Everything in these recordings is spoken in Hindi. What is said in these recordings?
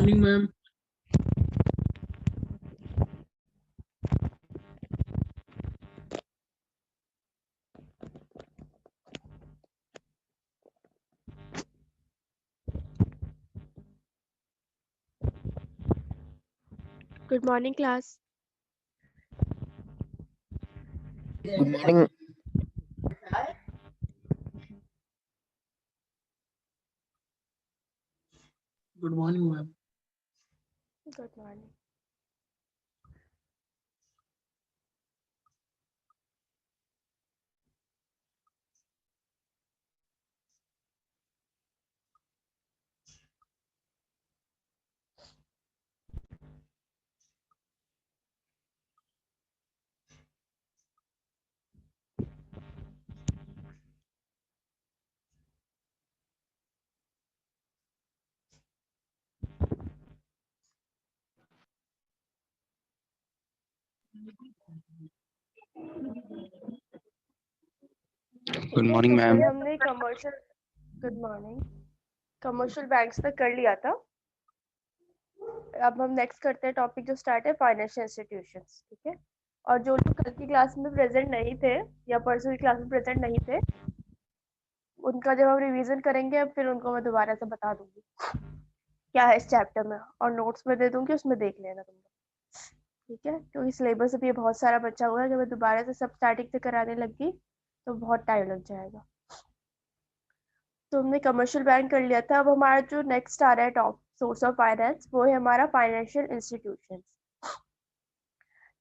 morning, ma'am. Good morning, class. Good morning. Good morning, ma'am. Good morning. Good ठीक है, morning, तो ma'am. कल हमने गुड मॉर्निंग कमर्शियल बैंक्स तक कर लिया था। अब हम नेक्स्ट करते हैं टॉपिक जो स्टार्ट है फाइनेंशियल इंस्टीट्यूशंस। ठीक है, और जो लोग कल की क्लास में प्रेजेंट नहीं थे या परसों की क्लास में प्रेजेंट नहीं थे, उनका जब हम रिवीजन करेंगे फिर उनको मैं दोबारा से बता दूंगी क्या है इस चैप्टर में, और नोट्स में दे दूंगी, उसमें देख लेना तुम लोग। ठीक है, क्योंकि सिलेबस अभी बहुत सारा बचा हुआ है, जब मैं दोबारा से सब स्टार्टिंग से कराने लगी तो बहुत टाइम लग जाएगा। तो हमने कमर्शियल बैंक कर लिया था। अब हमारा जो नेक्स्ट आ रहा है टॉप सोर्स ऑफ फाइनेंस, वो है हमारा financial institutions.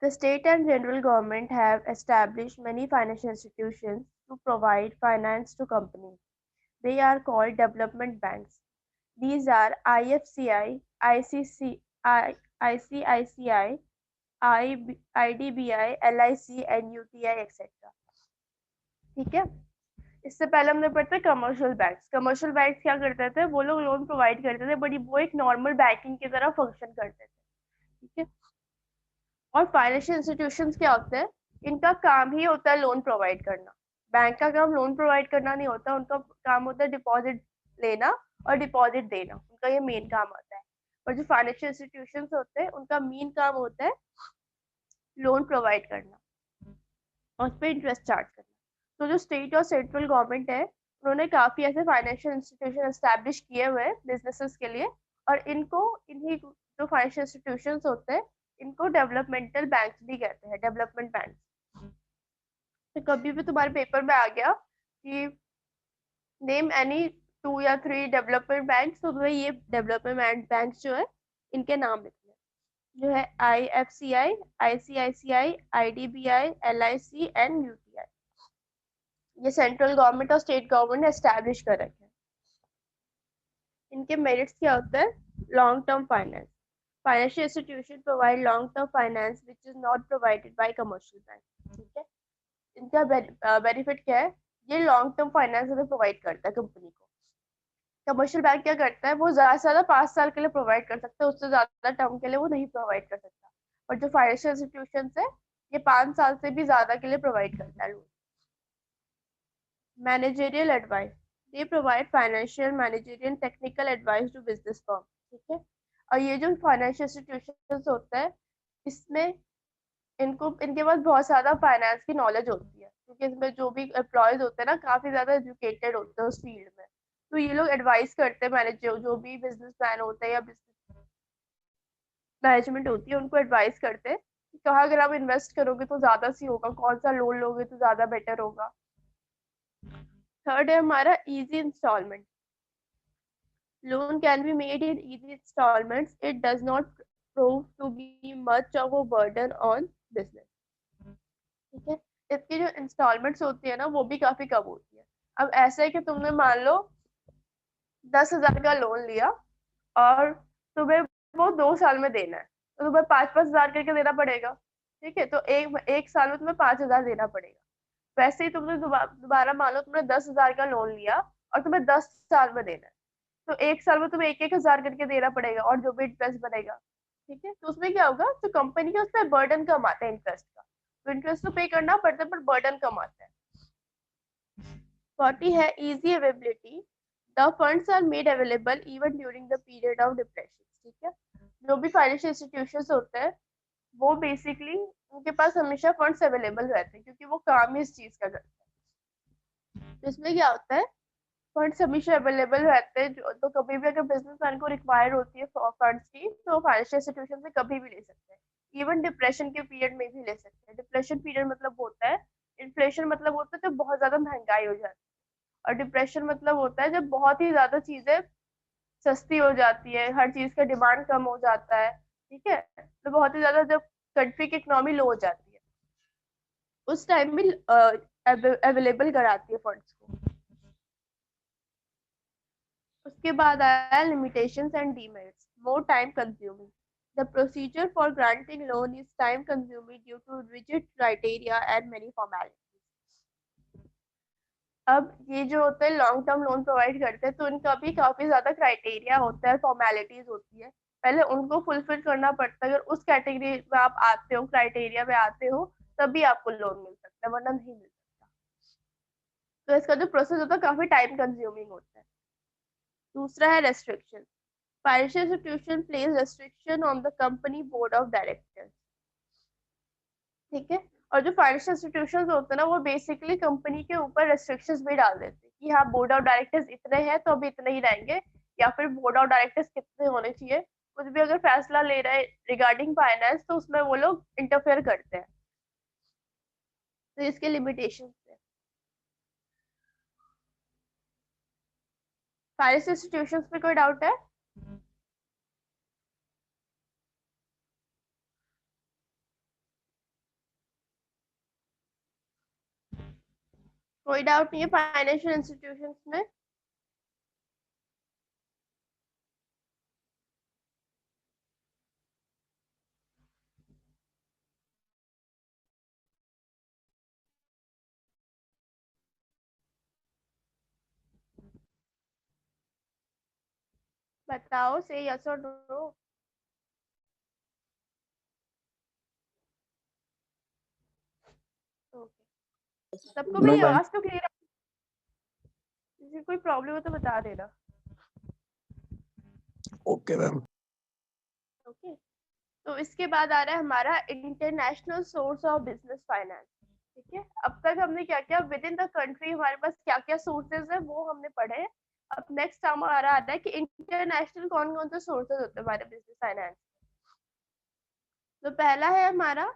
The state and general government have established many financial institutions to provide finance to companies. They are called development banks. These are IFCI, ICICI, IDBI, LIC, and UTI, etc. ठीक है, इससे पहले हमने पढ़ते कमर्शियल बैंक्स। कमर्शियल बैंक्स क्या करते थे, वो लोग लोन प्रोवाइड करते थे, बट वो एक नॉर्मल बैंकिंग की तरह फंक्शन करते थे। ठीक है, और फाइनेंशियल इंस्टीट्यूशंस क्या होते हैं, इनका काम ही होता है लोन प्रोवाइड करना। बैंक का काम लोन प्रोवाइड करना नहीं होता, उनका काम होता है डिपॉजिट लेना और डिपॉजिट देना, उनका ये मेन काम होता है। और जो फाइनेंशियल इंस्टीट्यूशंस होते हैं, उनका मेन काम होता है लोन प्रोवाइड करना और उस पर इंटरेस्ट चार्ज करना। तो जो स्टेट और सेंट्रल गवर्नमेंट है, उन्होंने काफी ऐसे फाइनेंशियल इंस्टीट्यूशन एस्टैब्लिश किए हुए हैं बिजनेसेस के लिए, और इनको इन्हीं जो फाइनेंशियल इंस्टीट्यूशन होते हैं, इनको डेवलपमेंटल बैंक भी कहते हैं, डेवलपमेंट बैंक। तो कभी भी तुम्हारे पेपर में आ गया कि नेम एनी 2 या 3 डेवलपमेंट बैंक, तो तुम्हें ये डेवलपमेंट बैंक जो है इनके नाम लिखने हैं, जो है IFCI, ICICI, IDBI, LIC and UTI। ये सेंट्रल गवर्नमेंट और स्टेट गवर्नमेंट ने एस्टैब्लिश कर रखे हैं। इनके मेरिट्स क्या होते हैं, long term finance. Financial institution provide long term finance which is not provided by commercial bank. ठीक है, इनका बेनिफिट क्या है, ये लॉन्ग टर्म फाइनेंस हमें प्रोवाइड करता है कंपनी को। कमर्शियल बैंक क्या करता है, वो ज्यादा से ज्यादा 5 साल के लिए प्रोवाइड कर सकता है, उससे ज्यादा टर्म के लिए वो नहीं प्रोवाइड कर सकता। और जो फाइनेंशियल इंस्टीट्यूशन है, ये 5 साल से भी ज्यादा के लिए प्रोवाइड करता है loan. Managerial advice, they provide financial, managerial and technical advice to business firm। ठीक है, और ये जो फाइनेंशियल इंस्टीट्यूशंस होता है, इसमें इनको इनके पास बहुत ज्यादा फाइनेंस की नॉलेज होती है, क्योंकि इसमें जो भी एम्प्लॉयज होते हैं ना, काफी ज्यादा एजुकेटेड होते हैं उस फील्ड में। तो ये लोग एडवाइस करते हैं, मैनेज जो भी बिजनेस मैन होते हैं या बिजनेस मैनेजमेंट होती है, उनको एडवाइस करते हैं कि कहाँ अगर आप इन्वेस्ट करोगे तो ज्यादा सी होगा, कौन सा लोन लोगे तो ज्यादा बेटर होगा। थर्ड है हमारा easy instalment. Loan can be made in easy installments. It does not prove to be much of a burden on business। ठीक है, इसकी जो इंस्टॉलमेंट्स होती है ना, वो भी काफी कम होती है। अब ऐसा है कि तुमने मान लो 10,000 का लोन लिया, और तुम्हें वो 2 साल में देना है, तो तुम्हें 5-5 हजार करके देना पड़ेगा। ठीक है, तो एक साल में तुम्हें 5,000 देना पड़ेगा। वैसे ही तुमने दोबारा मान लो तुमने 10,000 का लोन लिया और तुम्हें 10 साल में देना है, तो एक साल में तुम्हें 1-1 हजार करके देना पड़ेगा, और जो भी इंटरेस्ट बनेगा। ठीक है, तो उसमें क्या होगा, तो कंपनी का उसमें बर्डन कम आता है इंटरेस्ट का। तो इंटरेस्ट तो पे करना पड़ता है, पर बर्डन कम आता है। 40 है easy availability. The funds are made available even during the period of depression. ठीक है। जो भी फाइनेंशियल इंस्टीट्यूशंस होते हैं वो बेसिकली उनके पास हमेशा फंड्स अवेलेबल रहते हैं क्योंकि वो काम ही इस चीज का करते हैं। तो इसमें क्या होता है, फंड्स हमेशा अवेलेबल रहते हैं तो कभी भी अगर बिजनेसमैन को रिक्वायर होती है फंड्स की तो फाइनेंशियल इंस्टीट्यूशन से कभी भी ले सकते हैं। इवन डिप्रेशन के पीरियड में भी ले सकते हैं। डिप्रेशन पीरियड मतलब होता है, इन्फ्लेशन मतलब होता है जब बहुत ज्यादा महंगाई हो जाती है, और डिप्रेशन मतलब होता है जब बहुत ही ज्यादा चीजें सस्ती हो जाती है, हर चीज का डिमांड कम हो जाता है। ठीक है, तो बहुत ही ज्यादा जब कंट्री की इकोनॉमी लो हो जाती है उस टाइम भी अवेलेबल कराती है फंड्स को। उसके बाद आया limitations and demerits, more time consuming. The procedure for granting loan is time consuming due to rigid criteria and many formalities. अब ये जो होते हैं लॉन्ग टर्म लोन प्रोवाइड करते हैं तो इनका भी काफी ज्यादा क्राइटेरिया होता है, फॉर्मेलिटीज होती है, पहले उनको फुलफिल करना पड़ता है। अगर उस कैटेगरी में आप आते हो, क्राइटेरिया में आते हो, तभी आपको लोन मिल सकता है, वरना नहीं मिल सकता। तो इसका जो प्रोसेस होता है काफी टाइम कंज्यूमिंग होता है। दूसरा है restriction. Financial institution place restriction on the company board of directors. ठीक है, और जो फाइनेंशियल इंस्टीट्यूशंस होते हैं ना वो बेसिकली कंपनी के ऊपर रेस्ट्रिक्शंस भी डाल देते हैं कि हाँ बोर्ड ऑफ डायरेक्टर्स इतने हैं तो अभी इतने ही रहेंगे, या फिर बोर्ड ऑफ डायरेक्टर्स कितने होने चाहिए। कुछ भी अगर फैसला ले रहे हैं रिगार्डिंग फाइनेंस तो उसमें वो लोग इंटरफेयर करते हैं, तो इसके लिमिटेशंस है। फाइनेंशियल इंस्टीट्यूशंस पे कोई डाउट है? कोई डाउट नहीं है फाइनेंशियल इंस्टीट्यूशंस में? बताओ, से यस और नो। ओके, सबको No, मेरी ma'am. आवाज तो क्लियर है? किसी कोई प्रॉब्लम हो तो बता देना। Okay, ma'am. ओके, तो इसके बाद आ रहा है हमारा international source of business finance. ठीक है, अब तक हमने क्या क्या विद इन द कंट्री हमारे पास क्या क्या सोर्सेज है वो हमने पढ़े हैं। अब नेक्स्ट हमारा आ रहा है कि इंटरनेशनल कौन कौन से सोर्सेज होते हैं हमारे बिजनेस फाइनेंस। तो पहला है हमारा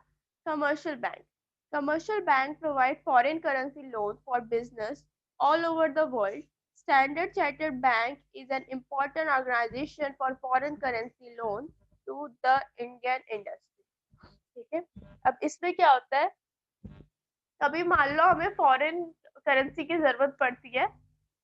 commercial bank. Commercial bank provide foreign currency loans for business all over the world. Standard Chartered Bank is an important organization for foreign currency loan to the Indian industry. ठीक है, अब इसमें क्या होता है, कभी मान लो हमें फॉरेन करेंसी की जरूरत पड़ती है,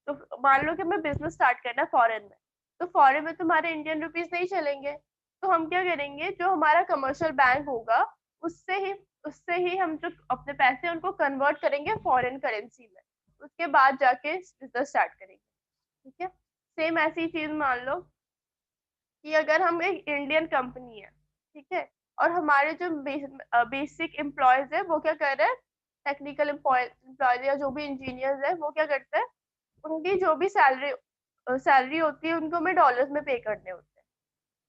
तो मान लो कि हमें बिजनेस स्टार्ट करना है फॉरेन में, तो फॉरेन में तुम्हारे इंडियन रुपीस नहीं चलेंगे, तो हम क्या करेंगे, जो हमारा कमर्शियल बैंक होगा उससे ही उससे ही हम जो अपने पैसे उनको कन्वर्ट करेंगे फॉरेन करेंसी में, उसके बाद जाके बिजनेस स्टार्ट करेंगे। ठीक है, सेम ऐसी चीज मान लो कि अगर हम एक इंडियन कंपनी है, ठीक है, और हमारे जो बेसिक एम्प्लॉयज है वो क्या कर रहे हैं, टेक्निकल एम्प्लॉयज या जो भी इंजीनियर्स है वो क्या करते हैं, उनकी जो भी सैलरी होती है उनको हमें डॉलर्स में पे करने होते हैं।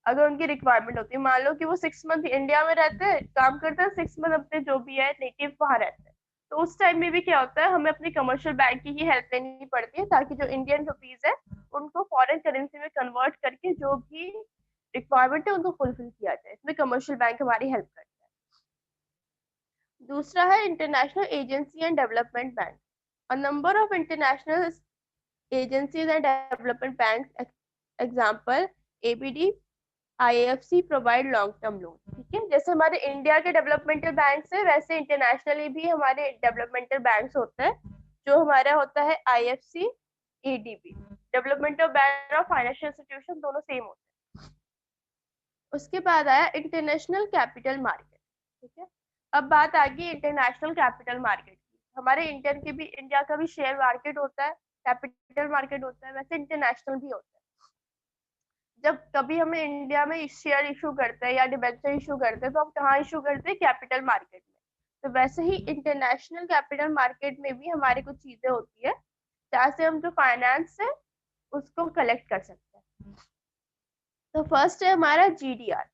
अगर उनकी रिक्वायरमेंट होती है, मान लो कि वो 6 मंथ इंडिया में रहते हैं, काम करते हैं, 6 मंथ अपने जो भी है नेटिव वहां रहते हैं, तो उस टाइम में भी क्या होता है, हमें अपनी कमर्शियल बैंक की ही हेल्प लेनी पड़ती है ताकि जो इंडियन रुपीज है उनको फॉरेन करेंसी में कन्वर्ट करके जो भी रिक्वायरमेंट है उनको फुलफिल किया जाए। इसमें कमर्शियल बैंक हमारी हेल्प करता है। दूसरा है international agency and development bank. A number of international agencies and development bank, example ABD, IFC provide long term loan. ठीक है, जैसे हमारे इंडिया के डेवलपमेंटल बैंक है वैसे इंटरनेशनली भी हमारे डेवलपमेंटल बैंक होते हैं। जो हमारा होता है आईएफसी, एडीबी, डेवलपमेंटल बैंक और फाइनेंशियल इंस्टीट्यूशन दोनों सेम होते हैं। उसके बाद आया इंटरनेशनल कैपिटल मार्केट। ठीक है, अब बात आ गई इंटरनेशनल कैपिटल मार्केट की। हमारे इंडिया का भी शेयर मार्केट होता है, कैपिटल मार्केट होता है, वैसे इंटरनेशनल भी होता है। जब कभी हमें इंडिया में शेयर इशू करते हैं या डिबेंचर इशू करते हैं तो हम कहाँ इशू करते हैं, कैपिटल मार्केट में। तो वैसे ही इंटरनेशनल कैपिटल मार्केट में भी हमारी कुछ चीजें होती है जहाँ से हम जो फाइनेंस है उसको कलेक्ट कर सकते हैं। तो फर्स्ट है हमारा GDR.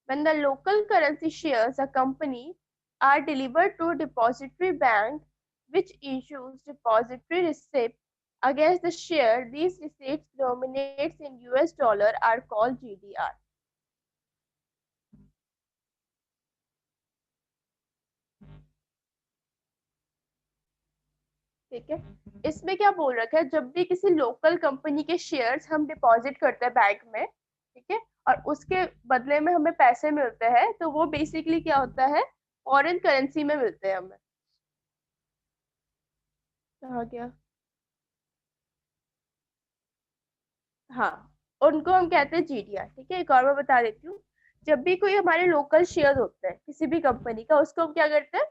When the local currency shares a company are delivered to depository bank which issues depository receipt against the share, these receipts denominated in US dollar are called GDR. ठीक है, इसमें क्या बोल रखा है, जब भी किसी लोकल कंपनी के शेयर्स हम डिपॉजिट करते हैं बैंक में, ठीक है, और उसके बदले में हमें पैसे मिलते हैं, तो वो बेसिकली क्या होता है, फॉरेन करेंसी में मिलते हैं हमें. कहाँ गया, हाँ, उनको हम कहते हैं GDR. ठीक है, एक और मैं बता देती हूँ. जब भी कोई हमारे लोकल शेयर होते हैं किसी भी कंपनी का, उसको हम क्या करते हैं,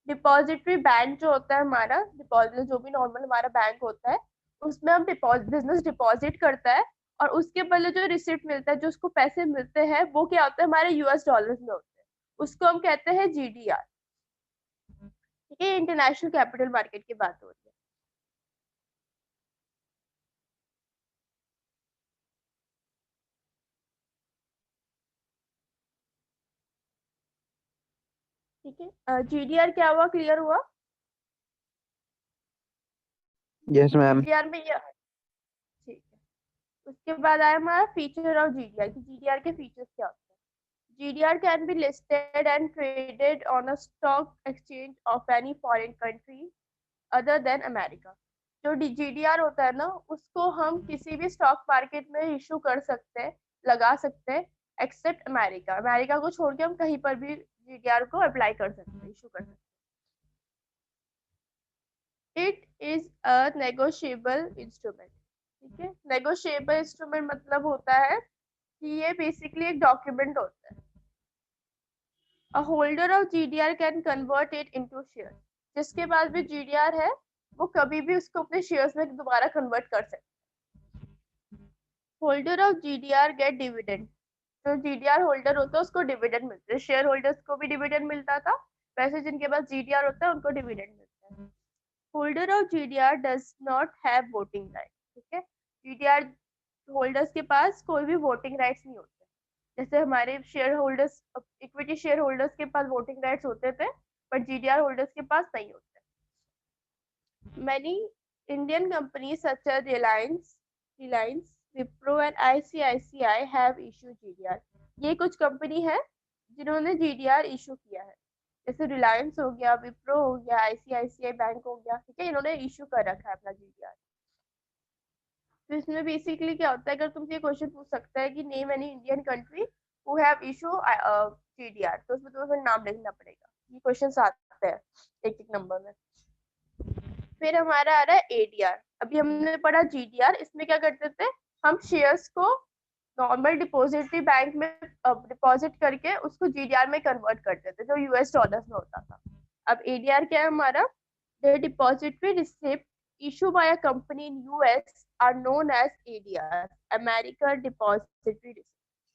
डिपॉजिटरी बैंक जो होता है हमारा, डिपॉजिट जो भी नॉर्मल हमारा बैंक होता है, उसमें हम बिजनेस डिपॉजिट करता है, और उसके बदले जो रिसिप्ट मिलता है, जो उसको पैसे मिलते हैं, वो क्या होता है, हमारे US डॉलर्स में होते हैं. उसको हम कहते हैं GDR. ठीक है, इंटरनेशनल कैपिटल मार्केट की बात हो रही है. ठीक है, GDR क्या हुआ, क्लियर हुआ? Yes, ma'am. GDR में ये, ठीक है. उसके बाद आया हमारा फीचर ऑफ GDR कि GDR के फीचर्स क्या होते हैं. GDR can be listed and traded on a stock exchange of any foreign country other than America. जो GDR होता है ना, उसको हम किसी भी स्टॉक मार्केट में इशू कर सकते हैं, लगा सकते हैं, एक्सेप्ट अमेरिका. अमेरिका को छोड़ के हम कहीं पर भी GDR को अप्लाई कर सकते हैं, इशू कर सकते हैं. It is a negotiable instrument. ठीक है, नेगोशिएबल इंस्ट्रूमेंट मतलब होता है कि ये बेसिकली एक डॉक्यूमेंट होता है. A holder of GDR can convert it into share. जिसके पास भी GDR है, वो कभी भी उसको अपने शेयर्स में दोबारा कन्वर्ट कर सकते हैं. Holder of GDR gate dividend. जो GDR होल्डर होता है उसको डिविडेंड मिलता है. शेयर होल्डर्स को भी डिविडेंड मिलता था, वैसे जिनके पास GDR होता है उनको डिविडेंड मिलता है. Holder of GDR does not have voting right. ठीक है, GDR होल्डर्स के पास कोई भी वोटिंग राइट्स नहीं होते. जैसे हमारे share holders, equity share holders के पास वोटिंग राइट्स होते थे, बट GDR होल्डर्स के पास नहीं होते. Many Indian companies such as Reliance, Wipro and ICICI have issued GDR. ये कुछ कंपनी है जिन्होंने GDR इशू किया है. जैसे रिलायंस हो गया, विप्रो हो गया, ICICI बैंक हो गया. ठीक है, इन्होंने इशू कर रखा है अपना GDR. तो इसमें बेसिकली क्या होता है, अगर तुमसे क्वेश्चन पूछ सकता है कि name any Indian country who have issue GDR, तो उसमें तुम्हें नाम लिखना पड़ेगा. ये क्वेश्चन आते हैं एक एक नंबर में. फिर हमारा आ रहा है ADR. अभी हमने पढ़ा GDR, इसमें क्या करते थे, हम शेयर्स को नॉर्मल डिपॉजिटरी बैंक में डिपॉजिट करके उसको GDR में कन्वर्ट करते थे, जो US डॉलर्स में होता था. अब ADR क्या है हमारा, the depository receipt issue by a company in US are known as ADR, American depository receipt.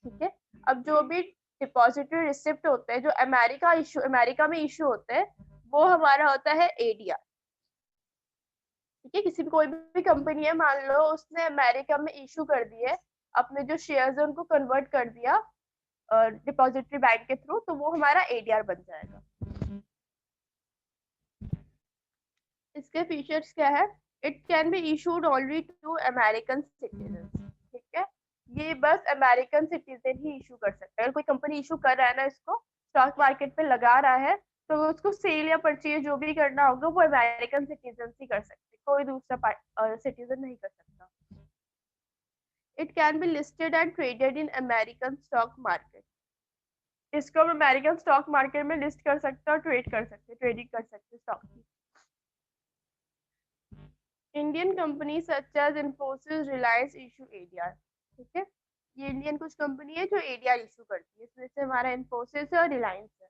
ठीक है, अब जो भी डिपॉजिटरी रिसिप्ट होते हैं जो अमेरिका में इशू होते हैं, वो हमारा होता है ADR. ठीक है, किसी भी कोई भी कंपनी है, मान लो उसने अमेरिका में इशू कर दिए, अपने जो शेयर्स है उनको कन्वर्ट कर दिया डिपॉजिटरी बैंक के थ्रू, तो वो हमारा ADR बन जाएगा. इसके फीचर्स क्या है, it can be issued only to American citizen. ठीक है, ये बस अमेरिकन सिटीजन ही इशू कर सकते हैं. अगर कोई कंपनी इशू कर रहा है ना, इसको स्टॉक मार्केट पे लगा रहा है, तो उसको सेल या परचेज जो भी करना होगा वो अमेरिकन सिटीजन ही कर सकते हैं, कोई दूसरा सिटीजन नहीं कर सकता. It can be listed and traded in American stock market. इसको हम अमेरिकन स्टॉक मार्केट में लिस्ट कर सकते हैं और ट्रेड कर सकते हैं, ट्रेडिंग कर सकते हैं स्टॉक की. Indian company such as Infosys, Reliance issue ADR. ठीक है, ये इंडियन कुछ कंपनी है जो ADR इशू करती है, इसमें से हमारा इन्फोसिस है और रिलायंस है.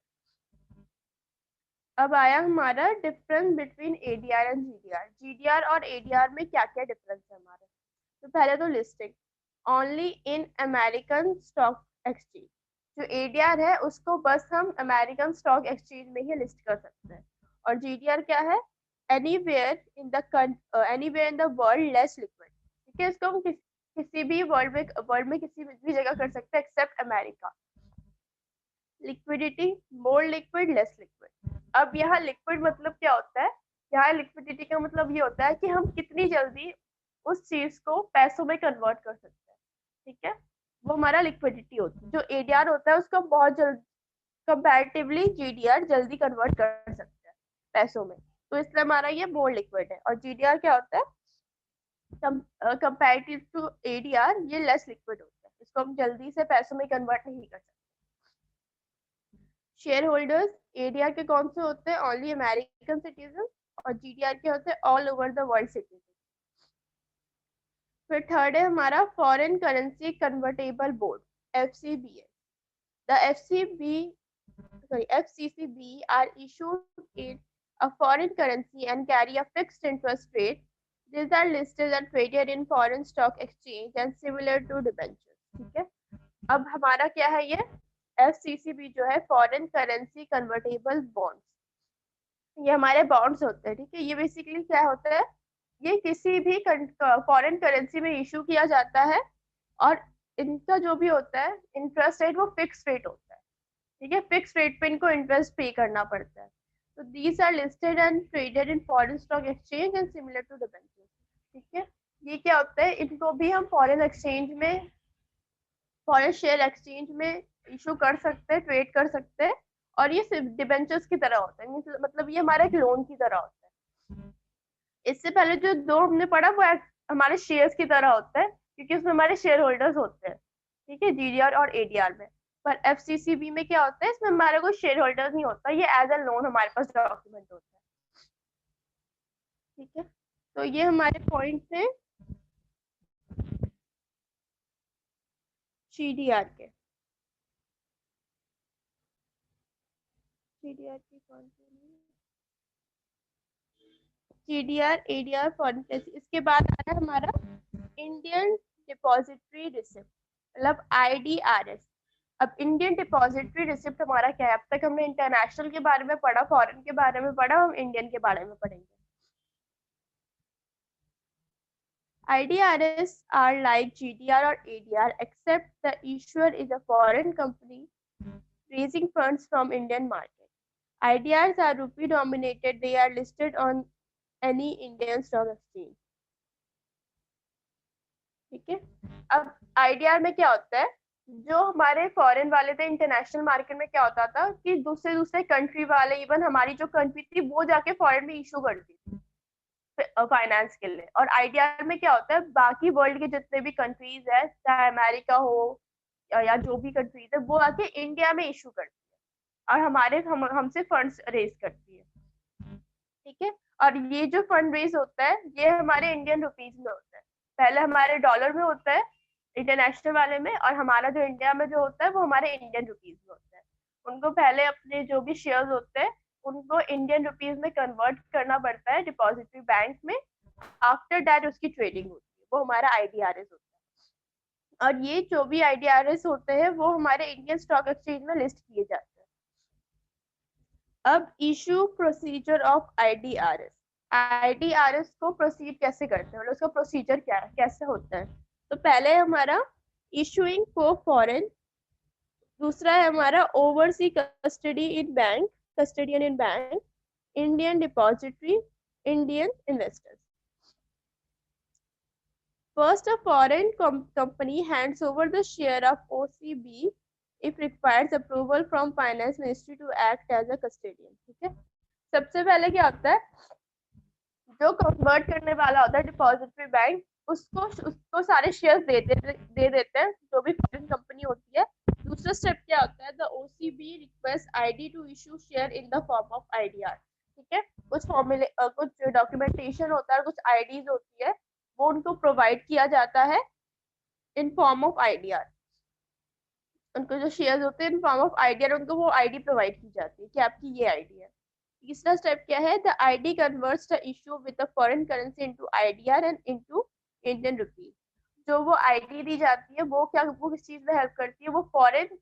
अब आया हमारा difference between ADR and GDR. GDR और ADR में क्या क्या डिफरेंस है हमारे. तो पहले तो listing only in American stock exchange. जो ADR है उसको बस हम अमेरिकन स्टॉक एक्सचेंज में ही लिस्ट कर सकते हैं. और GDR क्या है, anywhere in the world less liquid. ठीक है, इसको हम किसी भी वर्ल्ड में किसी भी जगह कर सकते हैं एक्सेप्ट अमेरिका। लिक्विडिटी, मोर लिक्विड, लेस लिक्विड। अब यहाँ लिक्विड मतलब क्या होता है, यहाँ लिक्विडिटी का मतलब ये होता है कि हम कितनी जल्दी उस चीज को पैसों में कन्वर्ट कर सकते हैं, ठीक है, वो हमारा लिक्विडिटी होती है। जो एडीआर होता है उसको बहुत जल्दी कंपैरेटिवली जीडीआर जल्दी कन्वर्ट कर सकते हैं पैसों में, तो इसलिए हमारा ये मोर लिक्विड है। और जीडीआर क्या होता है, कंपैरेटिव टू एडीआर ये लेस लिक्विड होता है, इसको हम जल्दी से पैसों में कन्वर्ट नहीं कर सकते। शेयर होल्डर्स एडीआर के कौन से होते हैं, ओनली अमेरिकन सिटीजन, और जीडीआर के होते हैं all over the world citizen. फिर थर्ड है हमारा foreign currency convertible board, FCBA. The FCCB are issued in a foreign currency and carry a fixed interest rate. These are listed and traded in foreign stock exchange and similar to debentures. ठीक है, अब हमारा क्या है ये FCCB जो है फॉरेन करेंसी कन्वर्टेबल बॉन्ड्स, ये हमारे बॉन्ड्स होते हैं, ठीक है। ये बेसिकली क्या होता है, ये किसी भी फॉरेन करेंसी में इशू किया जाता है और इनका जो भी होता है इंटरेस्ट रेट वो फिक्स रेट होता है, ठीक है, फिक्स रेट पे इनको इंटरेस्ट पे करना पड़ता है। तो these are listed and traded in foreign stock exchange and similar to debentures, ठीक है। ये क्या होता है, इनको भी हम फॉरेन एक्सचेंज में, फॉरेन शेयर एक्सचेंज में इशू कर सकते हैं, ट्रेड कर सकते हैं, और ये डिबेंचर्स की तरह होता है, मतलब ये हमारा एक लोन की तरह होता है। इससे पहले जो दो हमने पढ़ा वो हमारे शेयर्स की तरह होता है, क्योंकि उसमें हमारे शेयर होल्डर्स होते हैं, ठीक है, जीडीआर और एडीआर में। पर एफसीसीबी में क्या होता है, इसमें हमारा कोई शेयर होल्डर नहीं होता, ये एज अ लोन हमारे पास डॉक्यूमेंट होता है, ठीक है। तो ये हमारे पॉइंट्स हैं जीडीआर के। जीडीआर की कौन सी, जीडीआर एडीआर फॉरेन करेंसी। इसके बाद आ रहा है हमारा इंडियन डिपॉजिटरी रिसिप्ट, मतलब IDRS। अब इंडियन डिपॉजिटरी रिसिप्ट हमारा क्या है, अब तक हमने इंटरनेशनल के बारे में पढ़ा, फॉरेन के बारे में पढ़ा, हम इंडियन के बारे में पढ़ेंगे। IDRS are like GDR or ADR except the issuer is a foreign company raising funds from Indian market. IDRs are rupee denominated, they are listed on any Indian stock exchange, ठीक है। अब IDR में क्या होता है, जो हमारे फॉरेन वाले थे, इंटरनेशनल मार्केट में क्या होता था कि दूसरे कंट्री वाले, इवन हमारी जो कंट्री थी वो जाके फॉरेन में इशू करती थी फाइनेंस के लिए। और आईडीआर में क्या होता है, बाकी वर्ल्ड के जितने भी कंट्रीज है, चाहे अमेरिका हो या जो भी कंट्रीज है, वो आके इंडिया में इशू करती है और हमसे फंड्स रेज करती है, ठीक है। और ये जो फंड रेज होता है ये हमारे इंडियन रुपीज में होता है, पहले हमारे डॉलर में होता है इंटरनेशनल वाले में, और हमारा जो इंडिया में जो होता है वो हमारे इंडियन रुपीज में होता है। उनको पहले अपने जो भी शेयर्स होते हैं उनको इंडियन रुपीज में कन्वर्ट करना पड़ता है डिपॉजिटरी बैंक में, आफ्टर दैट उसकी ट्रेडिंग होती है, वो हमारा IDRS होता है। और ये जो भी IDRS होते हैं वो हमारे इंडियन स्टॉक एक्सचेंज में लिस्ट किए जाते हैं। अब इशू प्रोसीजर ऑफ IDRS को प्रोसीड कैसे करते हैं, मतलब उसका प्रोसीजर क्या है, कैसे होता है। तो पहले हमारा इशूइंग को फॉरेन, दूसरा है हमारा oversee custodian in bank, Indian depository, Indian investors. First, a foreign company hands over the share of OCB if requires approval from Finance Ministry to act as a custodian, ठीक है। सबसे पहले क्या होता है, जो कन्वर्ट करने वाला होता है डिपॉजिटरी बैंक, उसको सारे शेयर्स दे देते हैं जो भी फॉरेन कंपनी होती है। दूसरा स्टेप क्या होता है, the OCB request ID to issue share in the form of IDR, ठीक है। कुछ डॉक्यूमेंटेशन होता है, कुछ IDs होती है, वो उनको प्रोवाइड किया जाता है इन फॉर्म ऑफ IDR। उनको जो शेयर्स होते हैं इन फॉर्म ऑफ IDR, उनको वो ID प्रोवाइड की जाती है कि आपकी ये ID है। तीसरा स्टेप क्या है, the ID converts the issue with the foreign currency into IDR and into Indian rupees. जो वो ID दी जाती है वो किस चीज में हेल्प करती है, वो फॉरेन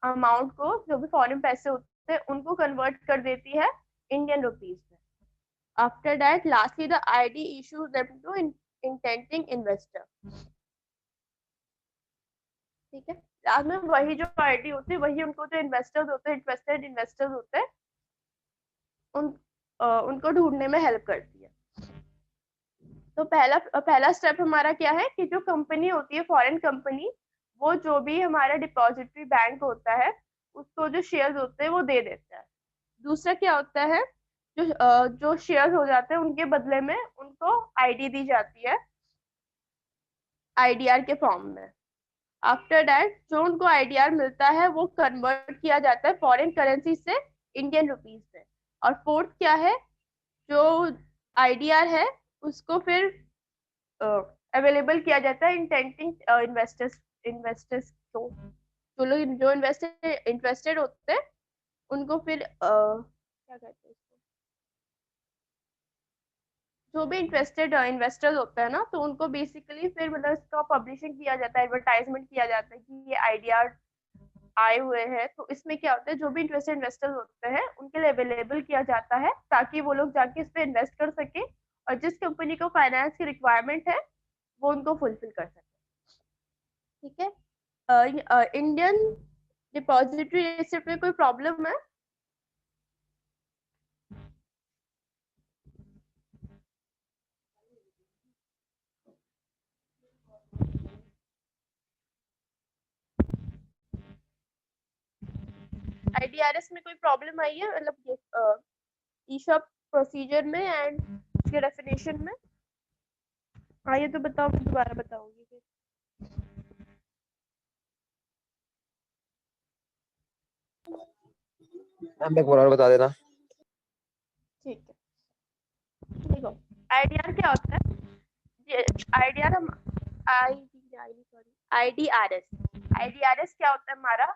अमाउंट को, जो भी फॉरेन पैसे होते हैं उनको कन्वर्ट कर देती है इंडियन रुपीज में। After that, lastly, the ID issues them to intending investor. ठीक है, लास्ट में वही जो पार्टी होती है वही उनको जो इन्वेस्टर्स होते हैं, इंटरेस्टेड इन्वेस्टर्स होते हैं, उनको ढूंढने में हेल्प करती है। तो पहला स्टेप हमारा क्या है कि जो कंपनी होती है फॉरेन कंपनी, वो जो भी हमारा डिपॉजिटरी बैंक होता है उसको जो शेयर्स होते हैं वो दे देता है। दूसरा क्या होता है, जो शेयर्स हो जाते हैं उनके बदले में उनको आईडी दी जाती है, आईडीआर के फॉर्म में। आफ्टर दैट जो उनको आईडीआर मिलता है वो कन्वर्ट किया जाता है फॉरेन करेंसी से इंडियन रुपीज में। और फोर्थ क्या है, जो आईडीआर है उसको फिर अवेलेबल किया जाता है इंटेंटिंग इन्वेस्टर्स को, जो लोग जो इंटरेस्टेड होते हैं उनको फिर क्या कहते हैं इसको, जो भी इंटरेस्टेड इन्वेस्टर्स होते हैं ना, तो उनको बेसिकली फिर मतलब इसका पब्लिशिंग किया जाता है, एडवर्टाइजमेंट किया जाता है कि ये आइडिया आए हुए हैं। तो इसमें क्या होता है, जो भी इंटरेस्टेड इन्वेस्टर्स होते हैं उनके लिए अवेलेबल किया जाता है ताकि वो लोग जाके इस पे इन्वेस्ट कर सके और जिस कंपनी को फाइनेंस की रिक्वायरमेंट है वो उनको फुलफिल कर सके। ठीक है, इंडियन डिपॉजिटरी रिसिप्ट में कोई प्रॉब्लम है? आईडीआरएस में कोई प्रॉब्लम आई है, मतलब ये ईशॉप प्रोसीजर में एंड इसके डेफिनेशन में? आइए तो बताओ, मैं दोबारा बताऊंगी फिर। मैम एक बार और बता देना। ठीक है, देखो आईडीआर क्या होता है, ये आईडीआर हम आईडीआरएस आईडीआरएस क्या होता है हमारा,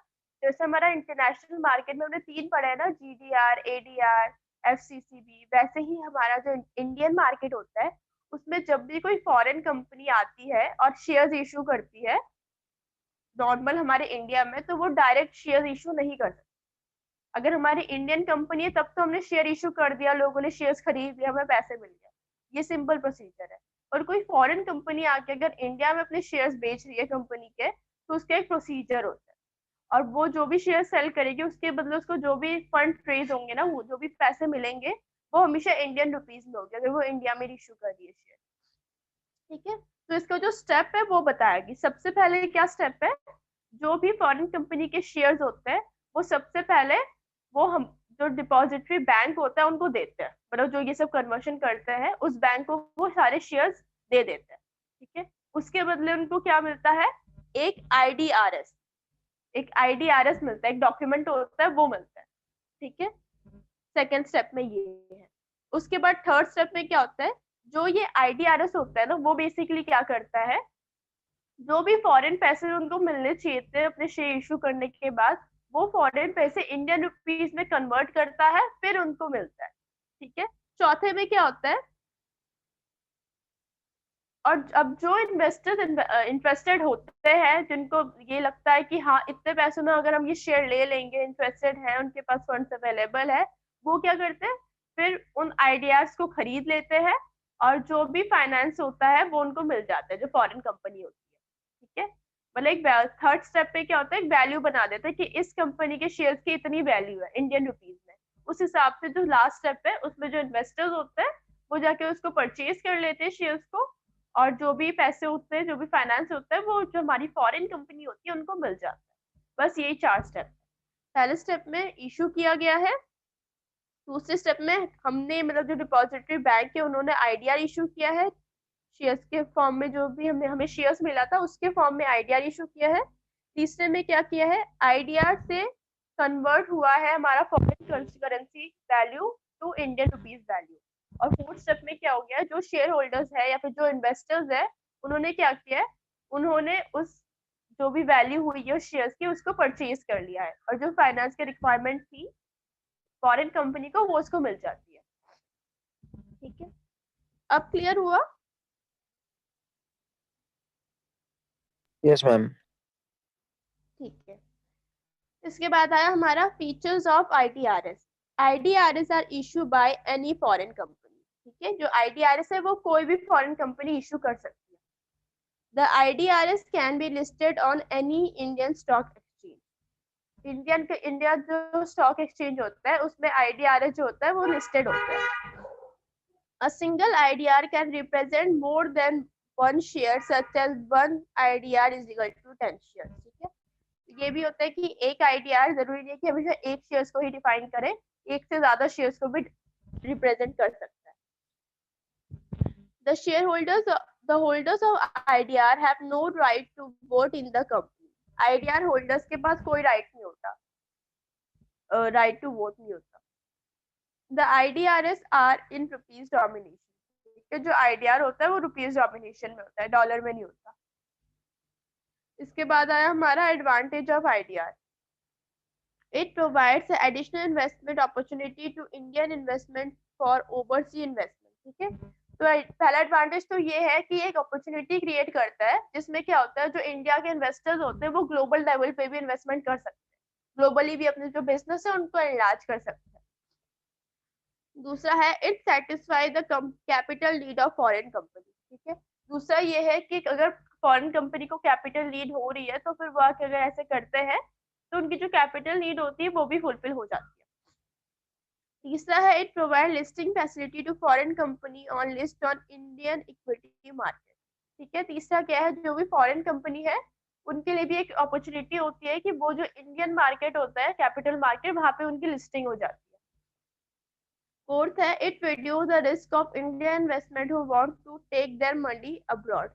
जैसे हमारा इंटरनेशनल मार्केट में हमने 3 पढ़े हैं ना, जीडीआर, एडीआर, एफसीसीबी, वैसे ही हमारा जो इंडियन मार्केट होता है उसमें जब भी कोई फॉरेन कंपनी आती है और शेयर्स इशू करती है नॉर्मल हमारे इंडिया में, तो वो डायरेक्ट शेयर इशू नहीं कर सकती। अगर हमारी इंडियन कंपनी है तब तो हमने शेयर इशू कर दिया, लोगों ने शेयर्स खरीद लिया, हमें पैसे मिल गए, ये सिंपल प्रोसीजर है। और कोई फॉरेन कंपनी आके अगर इंडिया में अपने शेयर्स बेच रही है कंपनी के, तो उसका एक प्रोसीजर होता है और वो जो भी शेयर सेल करेगी उसके बदले उसको जो भी फंड रेज होंगे ना, वो जो भी पैसे मिलेंगे वो हमेशा इंडियन रुपीज में होंगे अगर वो इंडिया में इशू कर रही है शेयर। ठीक है, तो इसका जो स्टेप है वो बताएगी। सबसे पहले क्या स्टेप है, जो भी फॉरेन कंपनी के शेयर्स होते हैं वो सबसे पहले वो हम जो डिपॉजिटरी बैंक होता है उनको देते हैं, मतलब जो ये सब कन्वर्शन करते हैं उस बैंक को वो सारे शेयर्स दे देते हैं। ठीक है, उसके बदले उनको क्या मिलता है, एक आईडीआरएस मिलता है, एक डॉक्यूमेंट होता है वो मिलता है। ठीक है, सेकेंड स्टेप में ये है। उसके बाद थर्ड स्टेप में क्या होता है, जो ये आईडीआरएस होता है ना, वो बेसिकली क्या करता है, जो भी फॉरेन पैसे उनको मिलने चाहिए थे अपने शेयर इशू करने के बाद, वो फॉरेन पैसे इंडियन रुपीज में कन्वर्ट करता है, फिर उनको मिलता है। ठीक है, चौथे में क्या होता है, और अब जो इन्वेस्टर्स इंटरेस्टेड होते हैं, जिनको ये लगता है कि हाँ इतने पैसों में अगर हम ये शेयर ले लेंगे, इंटरेस्टेड है, उनके पास फंड्स अवेलेबल है, वो क्या करते हैं, फिर उन आइडियाज को खरीद लेते हैं और जो भी फाइनेंस होता है वो उनको मिल जाता है जो फॉरेन कंपनी होती है। ठीक है, मतलब एक थर्ड स्टेप पे क्या होता है, एक वैल्यू बना देते हैं कि इस कंपनी के शेयर्स की इतनी वैल्यू है इंडियन रुपीज में। उस हिसाब से जो लास्ट स्टेप है उसमें जो इन्वेस्टर्स होते हैं वो जाके उसको परचेज कर लेते हैं शेयर्स को, और जो भी पैसे होते हैं, जो भी फाइनेंस होता है, वो जो हमारी फॉरेन कंपनी होती है उनको मिल जाता है। बस यही 4 स्टेप है। पहले स्टेप में इशू किया गया है, दूसरे स्टेप में हमने मतलब जो डिपॉजिटरी बैंक है उन्होंने आईडीआर इशू किया है, शेयर्स के फॉर्म में जो भी हमें शेयर्स मिला था उसके फॉर्म में आईडीआर इशू किया है। तीसरे में क्या किया है, आईडीआर से कन्वर्ट हुआ है हमारा foreign currency value to Indian rupees value. और फोर्थ स्टेप में क्या हो गया, जो शेयर होल्डर्स है या फिर जो इन्वेस्टर्स है उन्होंने क्या किया है, उन्होंने उस जो भी वैल्यू हुई है उस शेयर्स की उसको परचेज कर लिया है, और जो फाइनेंस की रिक्वायरमेंट थी फॉरेन कंपनी को वो उसको मिल जाती है। ठीक है, अब क्लियर हुआ? Yes ma'am. ठीक है, इसके बाद आया हमारा features of IDRs. IDRs are issue by any foreign company. ठीक है, जो आईडीआरएस है वो कोई भी फॉरेन कंपनी इशू कर सकती है। The IDRs can be listed on any Indian stock exchange. India जो स्टॉक एक्सचेंज होता है उसमें IDR जो होता है वो लिस्टेड होता है. A single IDR can represent more than one share, such as one IDR is equal to 10 shares. ठीक है, ये भी होता है कि एक IDR जरूरी नहीं है कि हमेशा एक शेयर्स को ही डिफाइन करे, एक से ज्यादा शेयर्स को भी रिप्रेजेंट कर सकता है. The holders of IDR have no right to vote in the company. IDR holders के पास कोई राइट नहीं होता, राइट टू वोट नहीं होता. The IDRs are in rupees domination. जो IDR होता है वो रुपीज डोमिनेशन में होता है, डॉलर में नहीं होता. इसके बाद आया हमारा advantage of IDR. It provides additional investment opportunity to Indian investment for overseas investment. ठीक है, तो पहला एडवांटेज तो ये है कि एक अपॉर्चुनिटी क्रिएट करता है जिसमें क्या होता है, जो इंडिया के इन्वेस्टर्स होते हैं वो ग्लोबल लेवल पे भी इन्वेस्टमेंट कर सकते हैं, ग्लोबली भी अपने जो बिजनेस है उनको एनलार्ज कर सकते हैं. दूसरा है it satisfy the capital need of foreign company. ठीक है, दूसरा ये है कि अगर फॉरेन कंपनी को कैपिटल नीड हो रही है तो फिर वो अगर ऐसे करते हैं तो उनकी जो कैपिटल नीड होती है वो भी फुलफिल हो जाती है. तीसरा है it provide listing facility to foreign company on list on Indian equity market. ठीक है, तीसरा क्या है, जो भी फॉरेन कंपनी है उनके लिए भी एक अपॉर्चुनिटी होती है कि वो जो इंडियन मार्केट होता है कैपिटल मार्केट, वहां पे उनकी लिस्टिंग हो जाती है. फोर्थ है it reduce the risk of Indian investment who want to take their money abroad.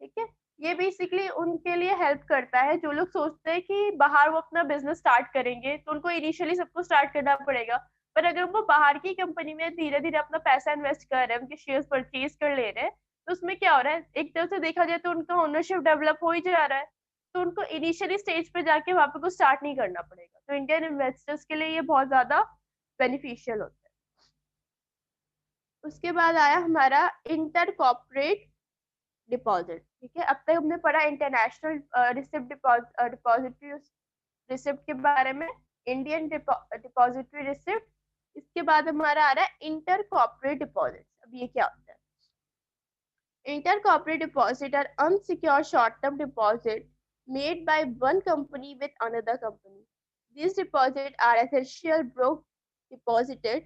ठीक है, ये बेसिकली उनके लिए हेल्प करता है जो लोग सोचते हैं कि बाहर वो अपना बिजनेस स्टार्ट करेंगे तो उनको इनिशियली सबको स्टार्ट करना पड़ेगा, पर अगर वो बाहर की कंपनी में धीरे धीरे अपना पैसा इन्वेस्ट कर रहे हैं, उनके शेयर्स परचेज कर ले रहे हैं, तो उसमें क्या हो रहा है, एक तरह से देखा जाए तो उनका ओनरशिप डेवलप हो ही जा रहा है, तो उनको इनिशियली स्टेज पे जाके वहां पे कुछ स्टार्ट नहीं करना पड़ेगा. तो इंडियन इन्वेस्टर्स के लिए ये बहुत ज्यादा बेनिफिशियल होता है. उसके बाद आया हमारा इंटर कॉर्पोरेट डिपॉजिट. ठीक है, अब तक हमने पढ़ा इंटरनेशनल रिसिप्ट डिपॉजिटरी रिसिप्ट के बारे में, इंडियन डिपॉजिटरी रिसिप्ट. इसके बाद हमारा आ रहा है इंटर कॉर्पोरेट डिपॉजिट. अब ये क्या होता है, inter corporate deposit are unsecured short term deposit made by one company with another company. These deposits are essential broke deposited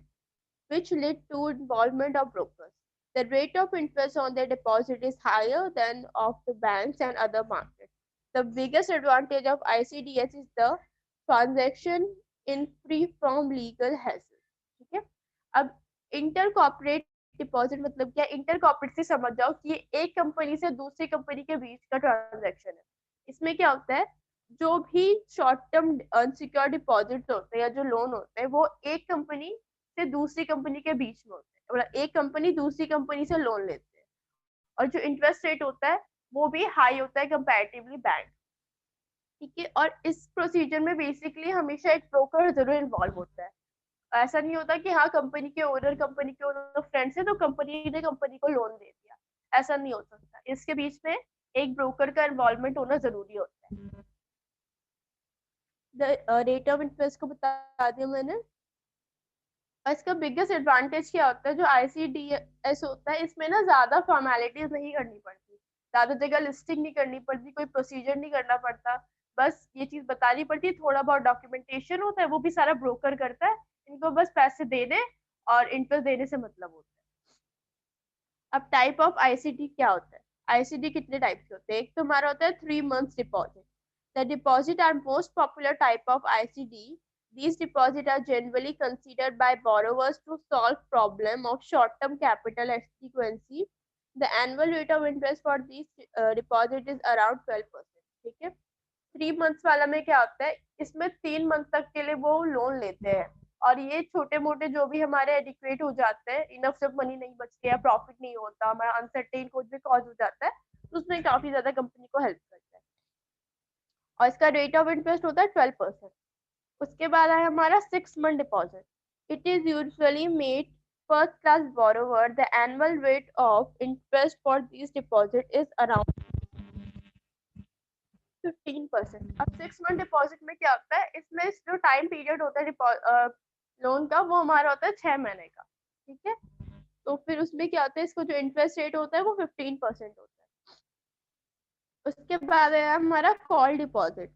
which lead to involvement of brokers. The rate of interest on their deposit is higher than of the banks and other markets. The biggest advantage of ICDS is the transaction in free from legal hassle. ठीक है, अब इंटर कॉर्पोरेट डिपॉजिट मतलब क्या, इंटर कॉर्पोरेट से समझ जाओ कि ये एक कंपनी से दूसरी कंपनी के बीच का ट्रांजैक्शन है. इसमें क्या होता है, जो भी शॉर्ट टर्म अनसिक्योर्ड डिपॉजिट होते हैं या जो लोन होते हैं वो एक कंपनी से दूसरी कंपनी के बीच में होते हैं, मतलब एक कंपनी दूसरी कंपनी से लोन लेते हैं, और जो इंटरेस्ट रेट होता है वो भी हाई होता है कंपैरेटिवली बैंक. ठीक है, और इस प्रोसीजर में बेसिकली हमेशा एक ब्रोकर जरूर इन्वॉल्व होता है. ऐसा नहीं होता कि हाँ कंपनी के ओनर फ्रेंड्स है तो कंपनी ने कंपनी को लोन दे दिया, ऐसा नहीं हो सकता. इसके बीच में एक ब्रोकर का इन्वॉल्वमेंट होना जरूरी होता है. रेट ऑफ इंटरेस्ट को बता दिया मैंने. और इसका बिगेस्ट एडवांटेज क्या होता है, जो ICDS होता है इसमें ना ज्यादा फॉर्मेलिटीज नहीं करनी पड़ती, ज्यादा जगह लिस्टिंग नहीं करनी पड़ती, कोई प्रोसीजर नहीं करना पड़ता, बस ये चीज बतानी पड़ती है, थोड़ा बहुत डॉक्यूमेंटेशन होता है वो भी सारा ब्रोकर करता है, इनको बस पैसे देने और इंटरेस्ट देने से मतलब होता है. अब टाइप ऑफ ICD क्या होता है, ICD कितने टाइप के होते हैं, एक तो हमारा होता है 3 months deposit. The deposit are most popular type of ICD. These deposits are generally considered by borrowers to solve problem of short-term capital adequacy. The annual rate of interest for these deposit is around 12%. ठीक है, 3 months वाला में क्या होता है, इसमें 3 months तक के लिए वो लोन लेते हैं, और ये छोटे मोटे जो भी हमारे एडिक्वेट हो जाते हैं, इनफ जब मनी नहीं बचती है, प्रॉफिट नहीं होता, हमारा अनसर्टेन कुछ भी कॉज हो जाता है, तो उसमें काफी ज्यादा कंपनी को हेल्प करता है, और इसका रेट ऑफ इंटरेस्ट होता है 12%. उसके बाद है हमारा 6 month deposit. It is usually made first class borrower. The annual rate of interest for this deposit is around 15%. अब 6 month डिपॉजिट में क्या होता है, इसमें जो टाइम पीरियड होता है लोन का वो हमारा होता है 6 महीने का. ठीक है, तो फिर उसमें क्या होता है, इसको जो इंटरेस्ट रेट होता है वो 15% होता है. उसके बाद है हमारा call deposit.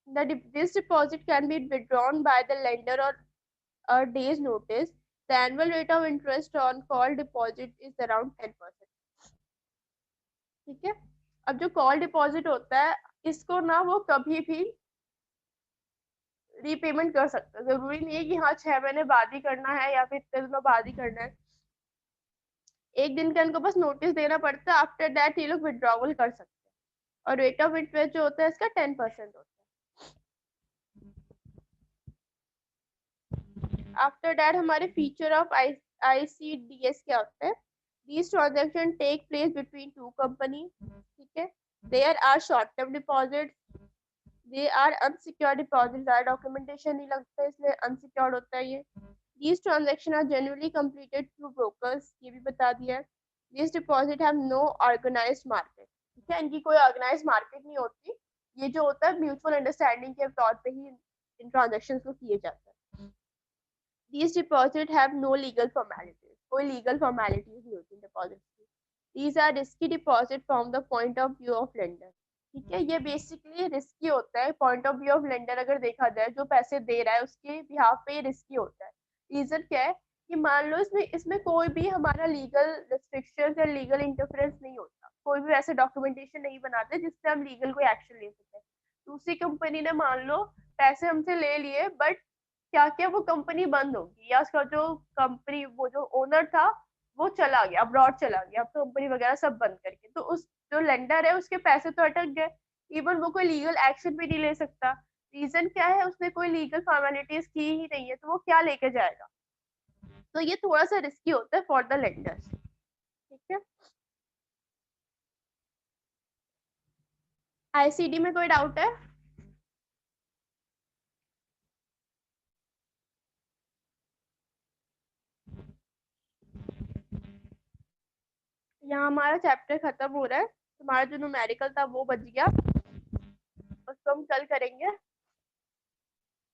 This deposit can be withdrawn by the lender or a day's notice. The annual rate of interest on call deposit is around 10%. ठीक है. अब जो कॉल डिपॉजिट होता है इसको ना वो कभी भी रीपेमेंट कर सकते हैं. जरूरी नहीं है कि हाँ 6 महीने बाद ही करना है या फिर इतने दिनों बाद ही करना है. एक दिन का इनको बस नोटिस देना पड़ता है. आफ्टर दैट ये लोग विड्रॉवल कर सकते हैं. और रेट ऑफ इंटरेस्ट जो होता है इसका 10% होता है. आफ्टर दैट हमारे फीचर ऑफ ICDS क्या होता है. These transactions take place between two companies. ठीक है. There are short-term deposits. They are unsecured deposits. ज़्यादा documentation नहीं लगता है इसलिए unsecured होता है ये. These transactions are generally completed through brokers. ये भी बता दिया है. These deposits have no organized market. ठीक है. इनकी कोई organized market नहीं होती. ये जो होता है mutual understanding के तौर पे ही इन transactions को किए जाते हैं. These deposits have no legal formalities. कोई legal formalities नहीं होती deposits की. These are risky deposits from the point of view of lender. ठीक है. ये basically risky होता है. point of view of lender अगर देखा जाए जो पैसे दे रहा है उसके behalf पे risky होता है. Reason क्या है कि मान लो इसमें कोई भी हमारा legal restrictions या legal interference नहीं होता. कोई भी ऐसे documentation नहीं बनाते जिससे हम legal कोई action ले सकें. दूसरी कंपनी ने मान लो पैसे हमसे ले लिए बट क्या क्या वो कंपनी बंद होगी या उसका जो कंपनी वो जो ओनर था वो चला गया अब्रॉड चला गया कंपनी वगैरह सब बंद करके. तो उस जो लेंडर है उसके पैसे तो अटक गए. इवन वो कोई लीगल एक्शन भी नहीं ले सकता. रीजन क्या है उसने कोई लीगल फॉर्मेलिटीज की ही नहीं है तो वो क्या लेके जाएगा. तो ये थोड़ा सा रिस्की होता है फॉर द लेंडर्स. ठीक है. ICD में कोई डाउट है. यहाँ हमारा चैप्टर खत्म हो रहा है. तुम्हारा जो न्यूमेरिकल था वो बच गया. उसको हम कल करेंगे.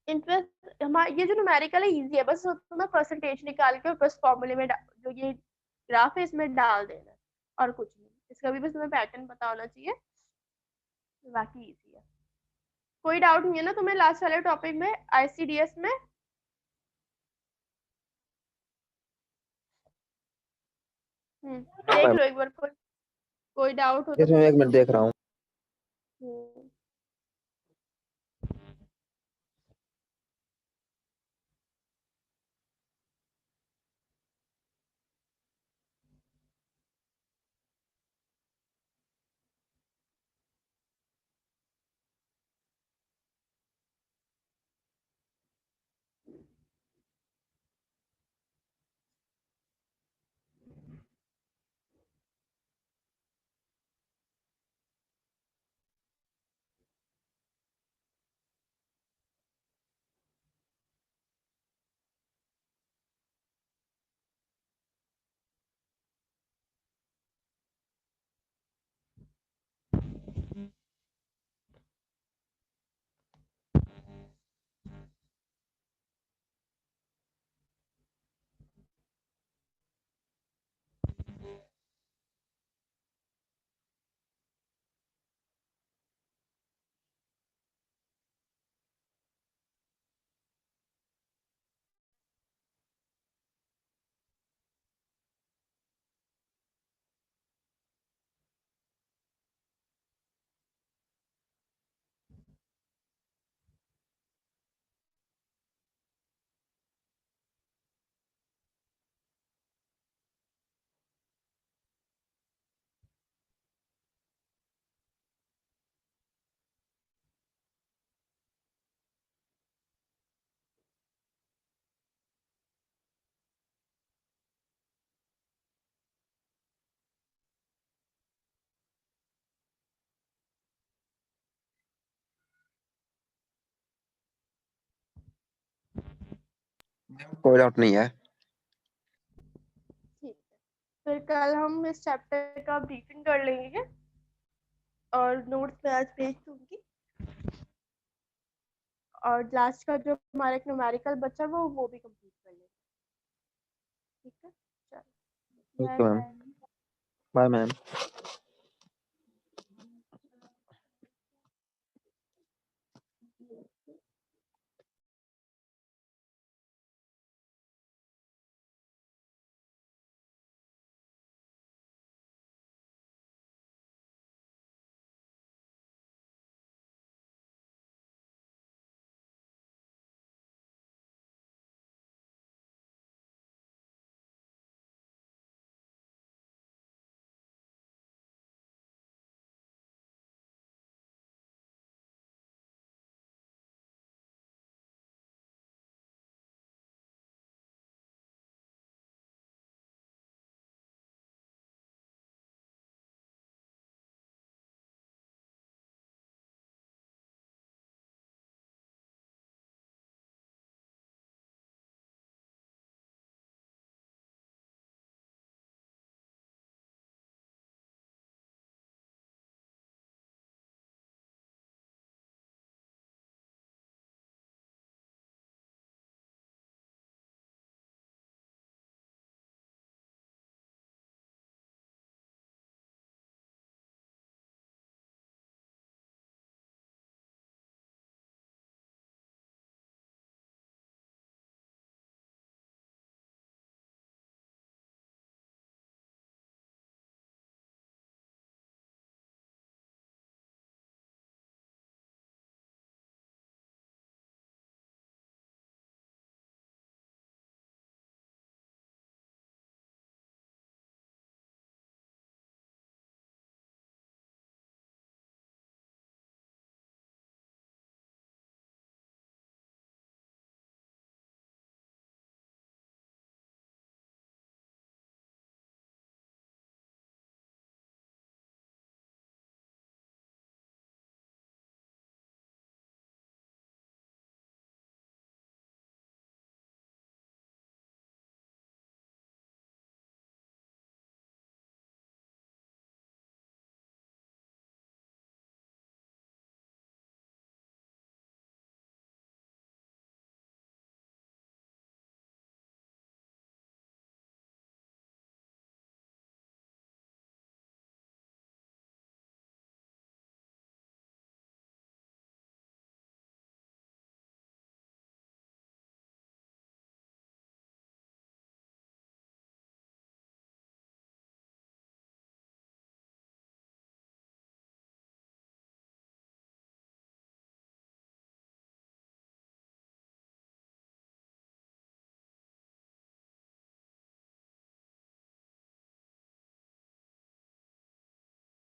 इंटरेस्ट हमारा ये जो न्यूमेरिकल है इजी है. बस तुम्हें परसेंटेज निकाल के बस फॉर्मूले में जो ये ग्राफ है इसमें डाल देना और कुछ नहीं. इसका भी बस तुम्हें पैटर्न पता होना चाहिए. बाकी इजी है. कोई डाउट नहीं है ना तुम्हें लास्ट वाले टॉपिक में ICDS में. देख लो एक बार कोई डाउट हो तो. इसमें एक मिनट देख रहा हूँ. कोई डाउट नहीं है. ठीक है. फिर कल हम इस चैप्टर का ब्रीफिंग कर लेंगे और नोट्स मैं आज भेज दूंगी. और लास्ट का जो हमारा एक न्यूमेरिकल बचा वो भी कंप्लीट कर लेंगे. ठीक है. चलो ओके मैम. Bye ma'am.